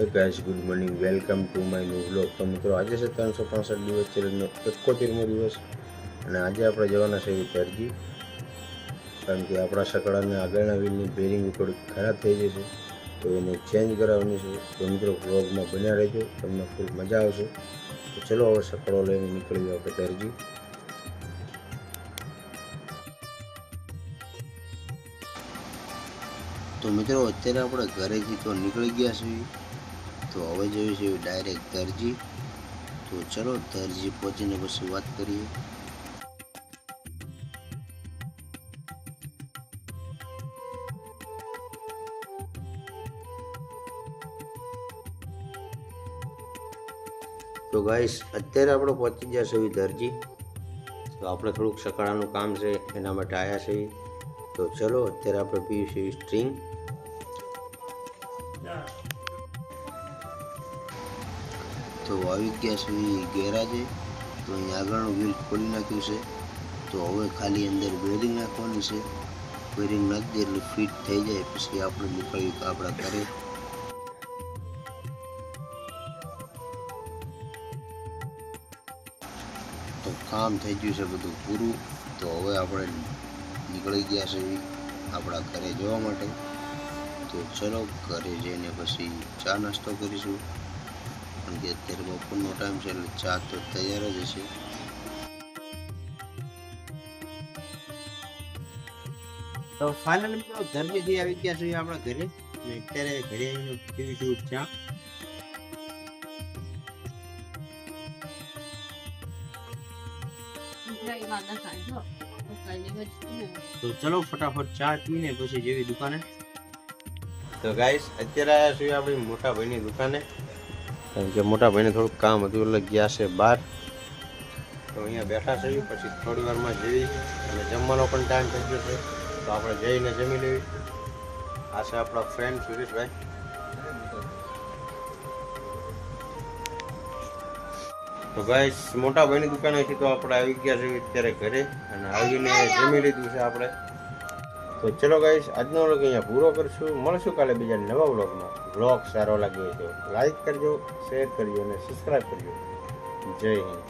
હે guys, good morning, welcome to my new vlog. તો મિત્રો, આજે છે 365 દિવસ ચેલેન્જનો 71મો દિવસ અને આજે આપણે જવાના છે દરજી, કારણ કે આપણા સકડાને આગળના વ્હીલની બેરિંગ થોડીક ખરાબ થઈ ગઈ છે, તો એને ચેન્જ કરાવવાની છે. તો મિત્રો, વ્લોગમાં બન્યા રહેજો, તમને ફૂલ મજા આવશે. તો ચલો હવે સકડો લઈને નીકળી આપણે દરજી. તો મિત્રો, અત્યારે આપણે ઘરેથી તો નીકળી ગયા છીએ, તો હવે જોઈએ છે ડાયરેક્ટ દરજી. તો ચલો દરજી પહોંચીને પછી વાત કરીએ. તો ગાઈસ, અત્યારે આપણે પહોંચી ગયા છીએ દરજી. તો આપણે થોડુંક સકાળાનું કામ છે એના માટે આવ્યા છીએ. તો ચલો અત્યારે આપણે પીવી છીએ સ્ટ્રિંગ. તો આવી ગયા છે ગેરાજે. તો અહીં આગળનું વ્હીલ ખોલી નાખ્યું છે. તો હવે ખાલી અંદર બેરિંગ નાખવાની છે. બેરિંગ નાખી દે એટલે ફિટ થઈ જાય, પછી આપણે નીકળીએ આપણા ઘરે. તો કામ થઈ ગયું છે બધું પૂરું. તો હવે આપણે નીકળી ગયા છે આપણા ઘરે જવા માટે. તો ચલો ઘરે જઈને પછી ચા નાસ્તો કરીશું, કારણ કે અત્યારે બપોરનો ટાઈમ છે એટલે ચા તો તૈયાર જ હશે. તો ફાઇનલ મિત્રો દરજીથી આવી ગયા છીએ આપણા ઘરે, અને અત્યારે ઘરે આવીને પીવીશું ચા. તો ચલો ફટાફટ ચા પીને પછી જેવી દુકાને. તો ગાઈસ, અત્યારે આવ્યા છીએ આપણી મોટા ભાઈની દુકાને, કારણ કે મોટા ભાઈને થોડુંક કામ હતું એટલે ગયા છે બહાર. તો અહીંયા બેઠા છીએ, પછી થોડી વારમાં જેવી અને જમવાનો પણ ટાઈમ થઈ ગયો છે, તો આપણે જઈને જમી લેવી. આ છે આપણા ફ્રેન્ડ સુરેશભાઈ. તો ગાઈસ, મોટા ભાઈની દુકાનેથી તો આપણે આવી ગયા છીએ અત્યારે ઘરે, અને આવીને જમી લીધું છે આપણે. તો ચલો ગાઈસ, આજનો વ્લોગ અહીંયા પૂરો કરશું. મળશું કાલે બીજા નવા વ્લોગમાં. વ્લોગ સારો લાગે તો લાઈક કરજો, શેર કરજો અને સબસ્ક્રાઈબ કરજો. જય હિન્દ.